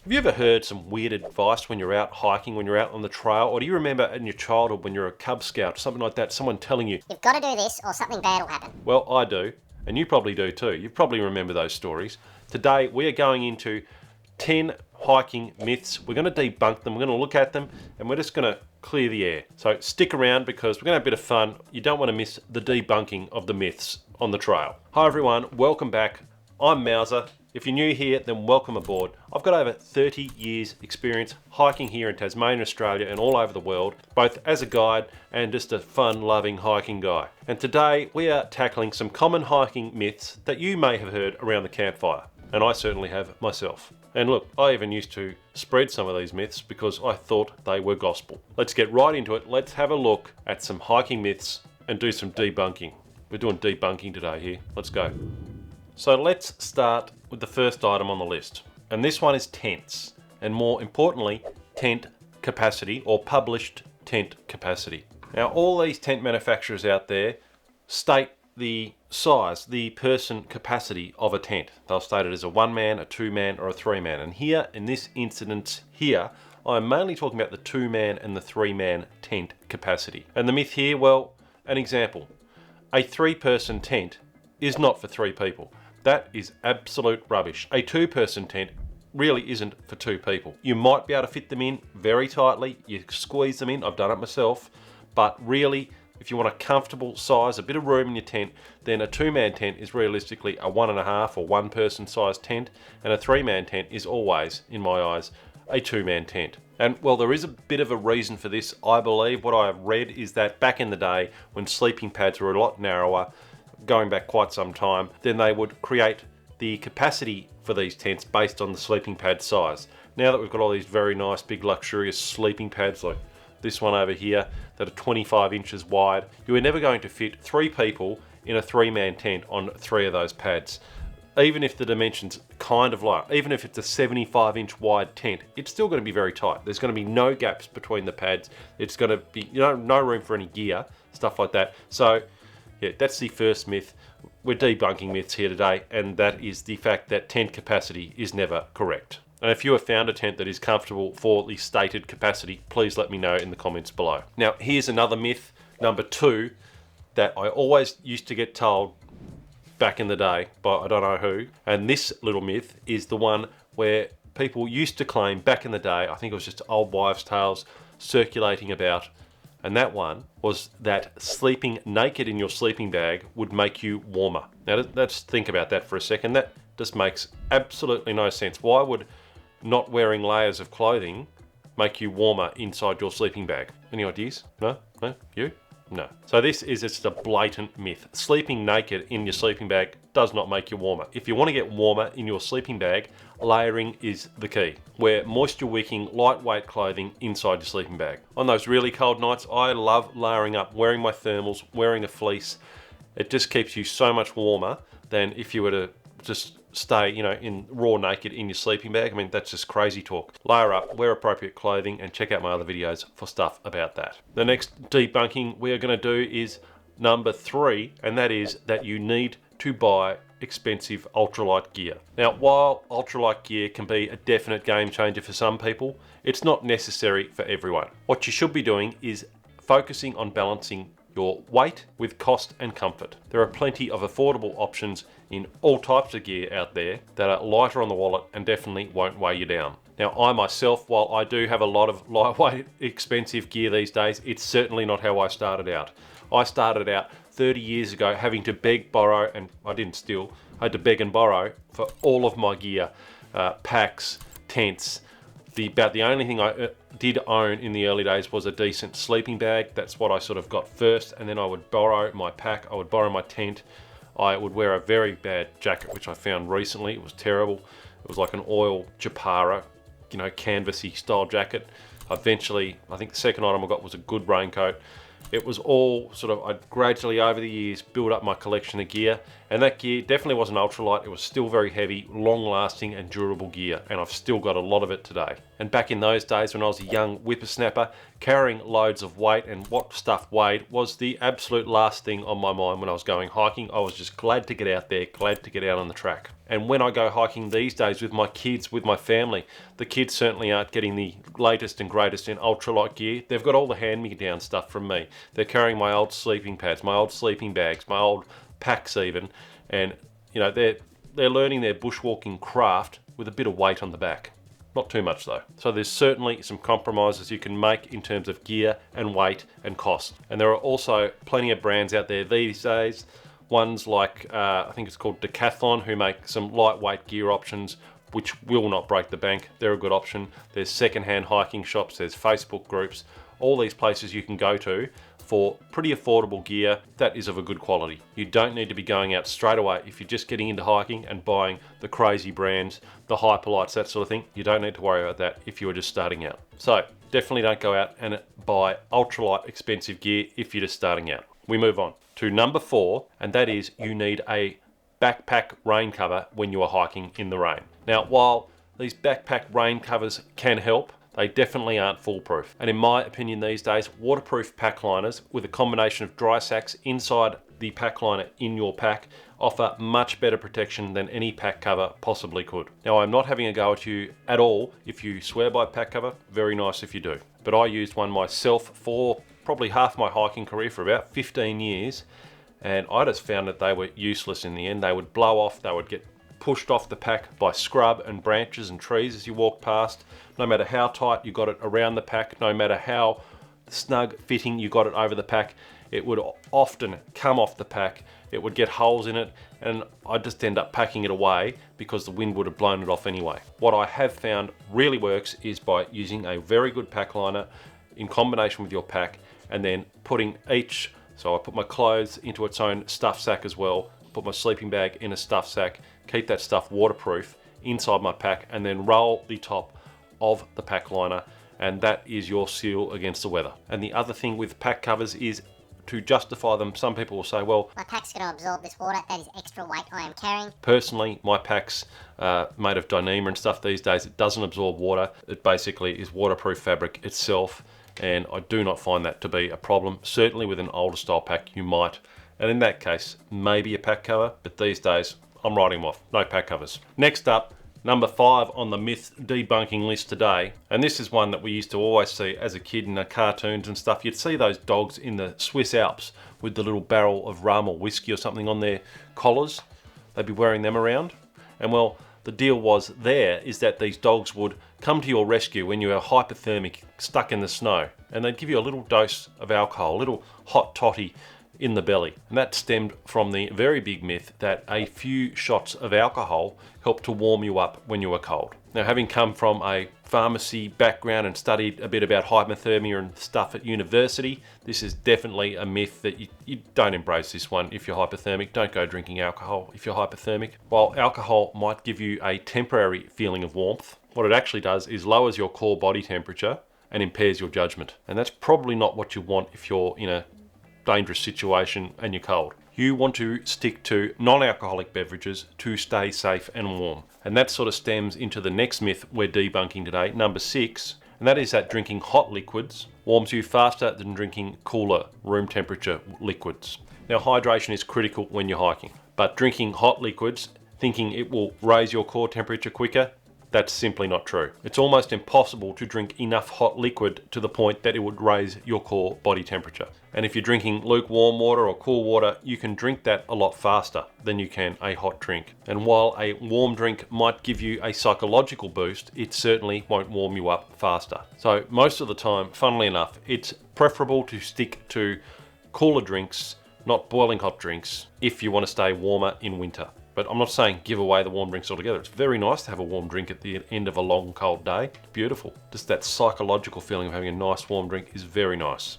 Have you ever heard some weird advice when you're out hiking, when you're out on the trail? Or do you remember in your childhood when you're a Cub Scout, something like that, someone telling you, "You've got to do this or something bad will happen"? Well, I do, and you probably do too. You probably remember those stories. Today, we are going into 10 hiking myths. We're going to debunk them, we're going to look at them, and we're just going to clear the air. So stick around because we're going to have a bit of fun. You don't want to miss the debunking of the myths on the trail. Hi everyone, welcome back. I'm Mauser. If you're new here, then welcome aboard. I've got over 30 years experience hiking here in Tasmania, Australia and all over the world, both as a guide and just a fun-loving hiking guy. And today we are tackling some common hiking myths that you may have heard around the campfire. And I certainly have myself. And look, I even used to spread some of these myths because I thought they were gospel. Let's get right into it. Let's have a look at some hiking myths and do some debunking. We're doing debunking today here. Let's go. So let's start with the first item on the list. And this one is tents. And more importantly, tent capacity or published tent capacity. Now all these tent manufacturers out there state the size, the person capacity of a tent. They'll state it as a 1-man, a 2-man or a 3-man. And here in this instance here, I'm mainly talking about the 2-man and the 3-man tent capacity. And the myth here, well, an example. A 3-person tent is not for 3 people. That is absolute rubbish. A 2-person tent really isn't for 2 people. You might be able to fit them in very tightly. You squeeze them in. I've done it myself. But really, if you want a comfortable size, a bit of room in your tent, then a 2-man tent is realistically a 1.5 or 1-person size tent. And a 3-man tent is always, in my eyes, a 2-man tent. And well, there is a bit of a reason for this, I believe. What I have read is that back in the day, when sleeping pads were a lot narrower, going back quite some time, then they would create the capacity for these tents based on the sleeping pad size. Now that we've got all these very nice big luxurious sleeping pads like this one over here that are 25 inches wide, you are never going to fit 3 people in a 3-man tent on 3 of those pads. Even if the dimensions kind of like, even if it's a 75-inch wide tent, it's still going to be very tight. There's going to be no gaps between the pads. It's going to be, no room for any gear, stuff like that. So yeah, that's the first myth. We're debunking myths here today, and that is the fact that tent capacity is never correct. And if you have found a tent that is comfortable for the stated capacity, please let me know in the comments below. Now, here's another myth, number 2, that I always used to get told back in the day by I don't know who. And this little myth is the one where people used to claim back in the day, I think it was just old wives' tales circulating about, and that one was that sleeping naked in your sleeping bag would make you warmer. Now let's think about that for a second. That just makes absolutely no sense. Why would not wearing layers of clothing make you warmer inside your sleeping bag? Any ideas? No? No? You? No. So this is just a blatant myth. Sleeping naked in your sleeping bag does not make you warmer. If you want to get warmer in your sleeping bag, layering is the key. Wear moisture wicking, lightweight clothing inside your sleeping bag. On those really cold nights, I love layering up, wearing my thermals, wearing a fleece. It just keeps you so much warmer than if you were to just stay, in raw naked in your sleeping bag. I mean, that's just crazy talk. Layer up, wear appropriate clothing, and check out my other videos for stuff about that. The next debunking we are going to do is number 3, and that is that you need to buy expensive ultralight gear. Now, while ultralight gear can be a definite game changer for some people, it's not necessary for everyone. What you should be doing is focusing on balancing your weight with cost and comfort. There are plenty of affordable options in all types of gear out there that are lighter on the wallet and definitely won't weigh you down. Now, I myself, while I do have a lot of lightweight, expensive gear these days, it's certainly not how I started out. I started out 30 years ago having to beg, borrow, and I didn't steal, I had to beg and borrow for all of my gear, packs, tents. About the only thing I did own in the early days was a decent sleeping bag. That's what I sort of got first, and then I would borrow my pack, I would borrow my tent. I would wear a very bad jacket, which I found recently. It was terrible. It was like an oil Japara, canvasy style jacket. Eventually, I think the second item I got was a good raincoat. It was all sort of, I'd gradually over the years build up my collection of gear, And that gear definitely wasn't ultralight. It was still very heavy, long-lasting and durable gear, and I've still got a lot of it today. And back in those days when I was a young whippersnapper, carrying loads of weight and what stuff weighed was the absolute last thing on my mind when I was going hiking. I was just glad to get out there, glad to get out on the track. And when I go hiking these days with my kids, with my family, the kids certainly aren't getting the latest and greatest in ultralight gear. They've got all the hand-me-down stuff from me. They're carrying my old sleeping pads, my old sleeping bags, my old packs even, and you know they're learning their bushwalking craft with a bit of weight on the back. Not too much though. So there's certainly some compromises you can make in terms of gear and weight and cost. And there are also plenty of brands out there these days. Ones like, I think it's called Decathlon, who make some lightweight gear options which will not break the bank. They're a good option. There's secondhand hiking shops, there's Facebook groups, all these places you can go to for pretty affordable gear that is of a good quality. You don't need to be going out straight away if you're just getting into hiking and buying the crazy brands, the hyperlights, that sort of thing. You don't need to worry about that if you are just starting out. So definitely don't go out and buy ultralight expensive gear if you're just starting out. We move on to number 4, and that is you need a backpack rain cover when you are hiking in the rain. Now, while these backpack rain covers can help, they definitely aren't foolproof. And in my opinion these days, waterproof pack liners with a combination of dry sacks inside the pack liner in your pack offer much better protection than any pack cover possibly could. Now, I'm not having a go at you at all if you swear by pack cover. Very nice if you do. But I used one myself for probably half my hiking career for about 15 years. And I just found that they were useless in the end. They would blow off, they would get pushed off the pack by scrub and branches and trees as you walk past. No matter how tight you got it around the pack, no matter how snug fitting you got it over the pack, it would often come off the pack. It would get holes in it, and I'd just end up packing it away because the wind would have blown it off anyway. What I have found really works is by using a very good pack liner in combination with your pack, and then putting each, so I put my clothes into its own stuff sack as well, put my sleeping bag in a stuff sack, keep that stuff waterproof inside my pack, and then roll the top of the pack liner, and that is your seal against the weather. And the other thing with pack covers is to justify them. Some people will say, well, my pack's going to absorb this water, that is extra weight I am carrying. Personally, my pack's made of Dyneema and stuff these days. It doesn't absorb water. It basically is waterproof fabric itself, and I do not find that to be a problem. Certainly with an older style pack you might, and in that case maybe a pack cover, but these days I'm writing them off. No pack covers. Next up, number 5 on the myth debunking list today, and this is one that we used to always see as a kid in the cartoons and stuff. You'd see those dogs in the Swiss Alps with the little barrel of rum or whiskey or something on their collars. They'd be wearing them around. And well, the deal was there is that these dogs would come to your rescue when you were hypothermic, stuck in the snow, and they'd give you a little dose of alcohol, a little hot toddy in the belly. And that stemmed from the very big myth that a few shots of alcohol helped to warm you up when you were cold. Now, having come from a pharmacy background and studied a bit about hypothermia and stuff at university, this is definitely a myth that you don't embrace this one if you're hypothermic. Don't go drinking alcohol if you're hypothermic. While alcohol might give you a temporary feeling of warmth, what it actually does is lowers your core body temperature and impairs your judgment. And that's probably not what you want if you're in a dangerous situation and you're cold. You want to stick to non-alcoholic beverages to stay safe and warm. And that sort of stems into the next myth we're debunking today, number 6, and that is that drinking hot liquids warms you faster than drinking cooler room temperature liquids. Now, hydration is critical when you're hiking, but drinking hot liquids thinking it will raise your core temperature quicker, that's simply not true. It's almost impossible to drink enough hot liquid to the point that it would raise your core body temperature. And if you're drinking lukewarm water or cool water, you can drink that a lot faster than you can a hot drink. And while a warm drink might give you a psychological boost, it certainly won't warm you up faster. So most of the time, funnily enough, it's preferable to stick to cooler drinks, not boiling hot drinks, if you want to stay warmer in winter. But I'm not saying give away the warm drinks altogether. It's very nice to have a warm drink at the end of a long, cold day. It's beautiful. Just that psychological feeling of having a nice warm drink is very nice.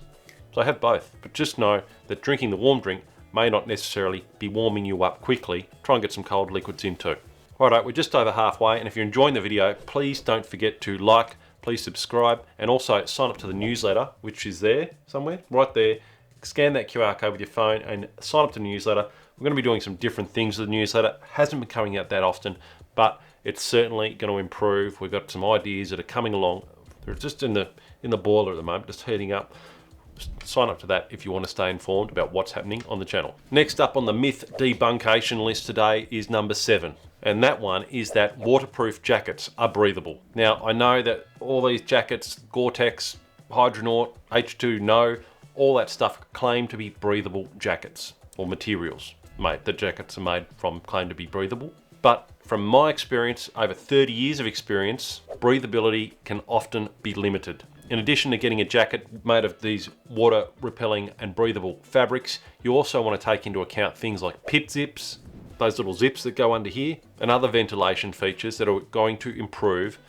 So I have both, but just know that drinking the warm drink may not necessarily be warming you up quickly. Try and get some cold liquids in too. Alright, we're just over halfway, and if you're enjoying the video, please don't forget to like, please subscribe, and also sign up to the newsletter, which is there somewhere, right there. Scan that QR code with your phone and sign up to the newsletter. We're going to be doing some different things with the newsletter. It hasn't been coming out that often, but it's certainly going to improve. We've got some ideas that are coming along. They're just in the boiler at the moment, just heating up. Sign up to that if you want to stay informed about what's happening on the channel. Next up on the myth debuncation list today is number 7. And that one is that waterproof jackets are breathable. Now, I know that all these jackets, Gore-Tex, Hydronaut, H2No, all that stuff claim to be breathable jackets or materials. The jackets are made from claim to be breathable. But from my experience, over 30 years of experience, breathability can often be limited. In addition to getting a jacket made of these water repelling and breathable fabrics, you also want to take into account things like pit zips, those little zips that go under here, and other ventilation features that are going to improve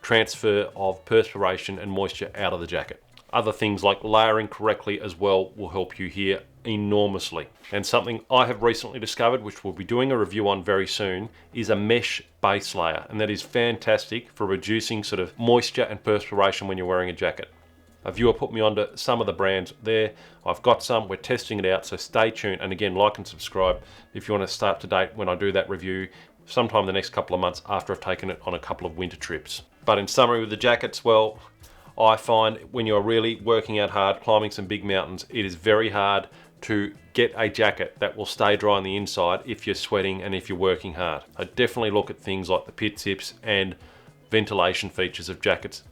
transfer of perspiration and moisture out of the jacket. Other things like layering correctly as well will help you here enormously. And something I have recently discovered, which we'll be doing a review on very soon, is a mesh base layer. And that is fantastic for reducing sort of moisture and perspiration when you're wearing a jacket. A viewer put me onto some of the brands there. I've got some, we're testing it out, so stay tuned. And again, like and subscribe if you want to stay up to date when I do that review sometime the next couple of months after I've taken it on a couple of winter trips. But in summary with the jackets, well, I find when you're really working out hard, climbing some big mountains, it is very hard to get a jacket that will stay dry on the inside if you're sweating and if you're working hard. I definitely look at things like the pit zips and ventilation features of jackets.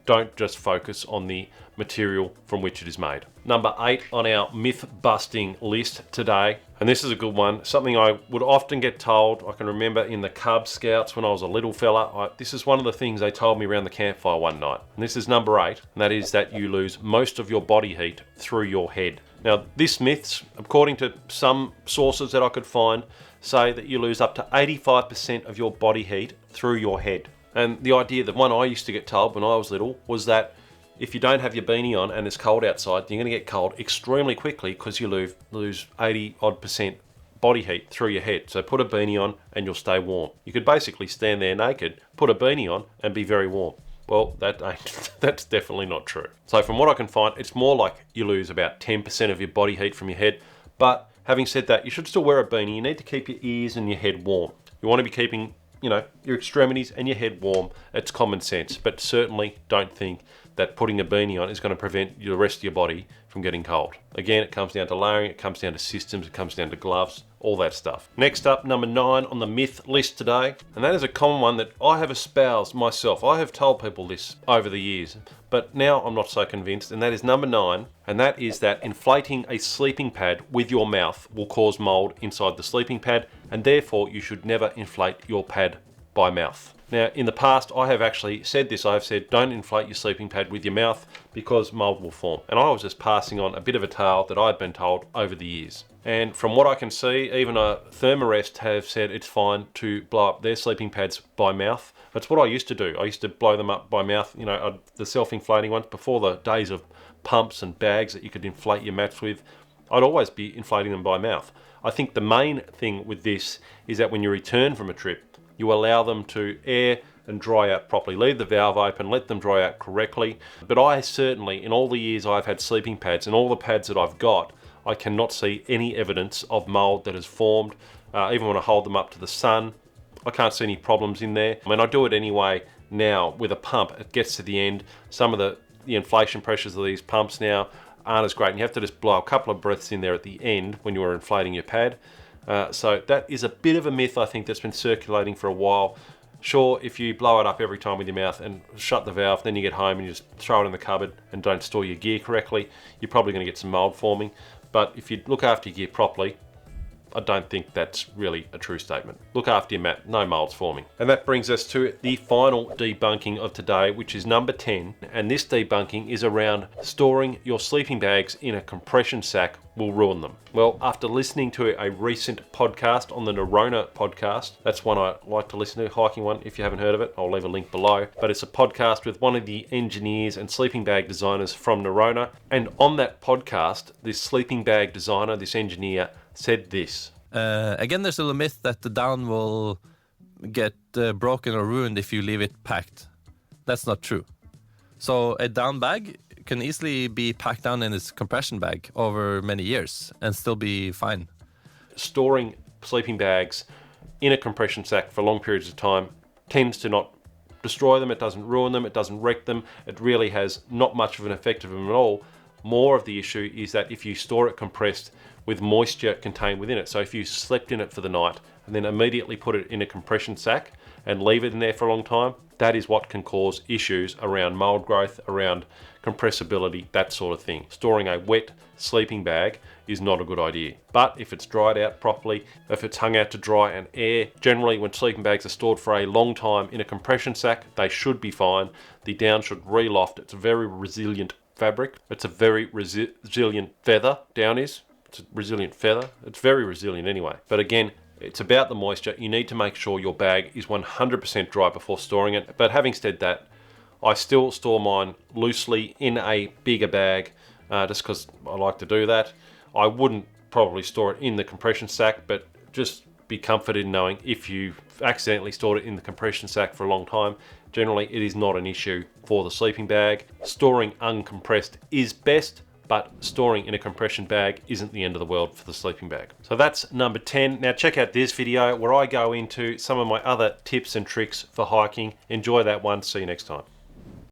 Don't just focus on the material from which it is made. Number 8 on our myth busting list today, and this is a good one, something I would often get told. I can remember in the Cub Scouts when I was a little fella, this is one of the things they told me around the campfire one night. And this is number 8, and that is that you lose most of your body heat through your head. Now, this myth, according to some sources that I could find, say that you lose up to 85% of your body heat through your head. And the idea, the one I used to get told when I was little, was that if you don't have your beanie on and it's cold outside, you're going to get cold extremely quickly because you lose 80% body heat through your head. So put a beanie on and you'll stay warm. You could basically stand there naked, put a beanie on and be very warm. Well, that's definitely not true. So from what I can find, it's more like you lose about 10% of your body heat from your head. But having said that, you should still wear a beanie. You need to keep your ears and your head warm. You want to be keeping, your extremities and your head warm. It's common sense, but certainly don't think that putting a beanie on is going to prevent the rest of your body from getting cold. Again, it comes down to layering, it comes down to systems, it comes down to gloves, all that stuff. Next up, number 9 on the myth list today, and that is a common one that I have espoused myself. I have told people this over the years, but now I'm not so convinced, and that is number 9, and that is that inflating a sleeping pad with your mouth will cause mold inside the sleeping pad, and therefore you should never inflate your pad by mouth. Now, in the past, I have actually said this. I have said, don't inflate your sleeping pad with your mouth because mold will form. And I was just passing on a bit of a tale that I've been told over the years. And from what I can see, even a Thermarest have said it's fine to blow up their sleeping pads by mouth. That's what I used to do. I used to blow them up by mouth, the self-inflating ones before the days of pumps and bags that you could inflate your mats with. I'd always be inflating them by mouth. I think the main thing with this is that when you return from a trip, you allow them to air and dry out properly. Leave the valve open, let them dry out correctly. But I certainly, in all the years I've had sleeping pads and all the pads that I've got, I cannot see any evidence of mold that has formed. Even when I hold them up to the sun, I can't see any problems in there. I mean, I do it anyway now with a pump. It gets to the end. Some of the inflation pressures of these pumps now aren't as great. And you have to just blow a couple of breaths in there at the end when you're inflating your pad. So that is a bit of a myth, I think, that's been circulating for a while. Sure, if you blow it up every time with your mouth and shut the valve, then you get home and you just throw it in the cupboard and don't store your gear correctly, you're probably going to get some mold forming. But if you look after your gear properly, I don't think that's really a true statement. Look after your mat, no molds forming. And that brings us to the final debunking of today, which is number 10. And this debunking is around storing your sleeping bags in a compression sack will ruin them. Well, after listening to a recent podcast on the Norrona Podcast, that's one I like to listen to, hiking one. If you haven't heard of it, I'll leave a link below. But it's a podcast with one of the engineers and sleeping bag designers from Norrona. And on that podcast, this sleeping bag designer, this engineer, said this. Again, there's still a myth that the down will get broken or ruined if you leave it packed. That's not true. So a down bag can easily be packed down in its compression bag over many years and still be fine. storing sleeping bags in a compression sack for long periods of time tends to not destroy them, it doesn't ruin them, it doesn't wreck them, it really has not much of an effect of them at all. More of the issue is that if you store it compressed with moisture contained within it, so if you slept in it for the night and then immediately put it in a compression sack and leave it in there for a long time, that is what can cause issues around mold growth, around compressibility, that sort of thing. Storing a wet sleeping bag is not a good idea. But if it's dried out properly, if it's hung out to dry and air, generally when sleeping bags are stored for a long time in a compression sack, they should be fine. The down should re-loft. It's a very resilient fabric. It's a very resilient feather, down is. It's a resilient feather. It's very resilient anyway. But again, it's about the moisture. You need to make sure your bag is 100% dry before storing it. But having said that, I still store mine loosely in a bigger bag just because I like to do that. I wouldn't probably store it in the compression sack, but just be comforted in knowing if you've accidentally stored it in the compression sack for a long time, generally it is not an issue for the sleeping bag. Storing uncompressed is best, but storing in a compression bag isn't the end of the world for the sleeping bag. So that's number 10. Now check out this video where I go into some of my other tips and tricks for hiking. Enjoy that one. See you next time.